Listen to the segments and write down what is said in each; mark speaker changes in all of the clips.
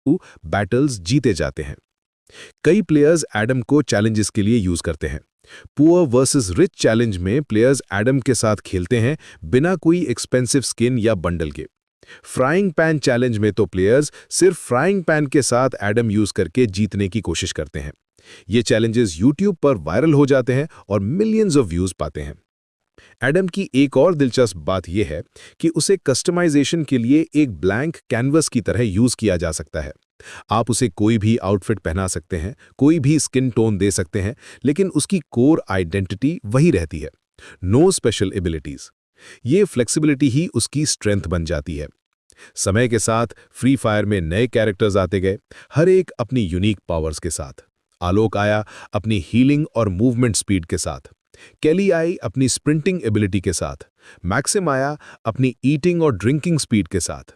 Speaker 1: Battles जीते जाते हैं। कई प्लेयर्स एडम को चैलेंजेस के लिए यूज करते हैं। पुअर वर्सेस रिच चैलेंज में प्लेयर्स एडम के साथ खेलते हैं बिना कोई एक्सपेंसिव स्किन या बंडल के। फ्राइंग पैन चैलेंज में तो प्लेयर्स सिर्फ फ्राइंग पैन के साथ एडम यूज करके जीतने की कोशिश करते हैं। ये चैलेंजेस यूट्यूब पर वायरल हो जाते हैं और मिलियंस ऑफ व्यूज पाते हैं। एडम की एक और दिलचस्प बात यह है कि उसे कस्टमाइजेशन के लिए एक ब्लैंक कैनवस की तरह यूज किया जा सकता है। आप उसे कोई भी आउटफिट पहना सकते हैं, कोई भी स्किन टोन दे सकते हैं, लेकिन उसकी कोर आइडेंटिटी वही रहती है। No special abilities. ये फ्लेक्सिबिलिटी ही उसकी स्ट्रेंथ बन जाती है। समय के साथ फ्री फायर में नए कैरेक्टर्स आते गए, हर एक अपनी यूनिक पावर्स के साथ। आलोक आया अपनी हीलिंग और मूवमेंट स्पीड के साथ, केली आई अपनी स्प्रिंटिंग एबिलिटी के साथ, मैक्सिम आया अपनी ईटिंग और ड्रिंकिंग स्पीड के साथ।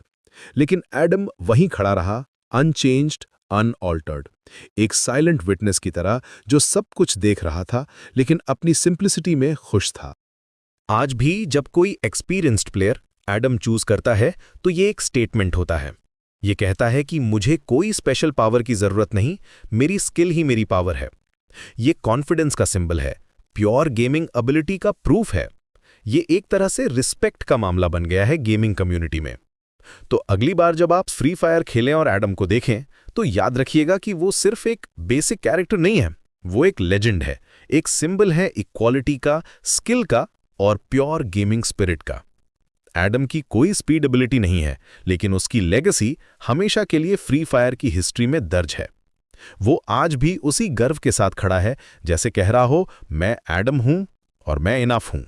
Speaker 1: लेकिन एडम वहीं खड़ा रहा, अनचेंज्ड, अनऑल्टर्ड, एक साइलेंट विटनेस की तरह जो सब कुछ देख रहा था लेकिन अपनी सिंप्लिसिटी में खुश था।
Speaker 2: आज भी जब कोई एक्सपीरियंस्ड प्लेयर एडम चूज करता है तो ये एक स्टेटमेंट होता है। ये कहता है कि मुझे कोई स्पेशल पावर की जरूरत नहीं, मेरी स्किल ही मेरी पावर है। ये कॉन्फिडेंस का सिंबल है, प्योर गेमिंग एबिलिटी का प्रूफ है। ये एक तरह से रिस्पेक्ट का मामला बन गया है गेमिंग कम्युनिटी में। तो अगली बार जब आप फ्री फायर खेलें और एडम को देखें तो याद रखिएगा कि वो सिर्फ एक बेसिक कैरेक्टर नहीं है, वो एक लेजेंड है, एक सिंबल है इक्वालिटी का, स्किल का और प्योर गेमिंग स्पिरिट का। एडम की कोई स्पीड एबिलिटी नहीं है, लेकिन उसकी लेगेसी हमेशा के लिए फ्री फायर की हिस्ट्री में दर्ज है। वो आज भी उसी गर्व के साथ खड़ा है, जैसे कह रहा हो, मैं एडम हूं और मैं इनफ हूं।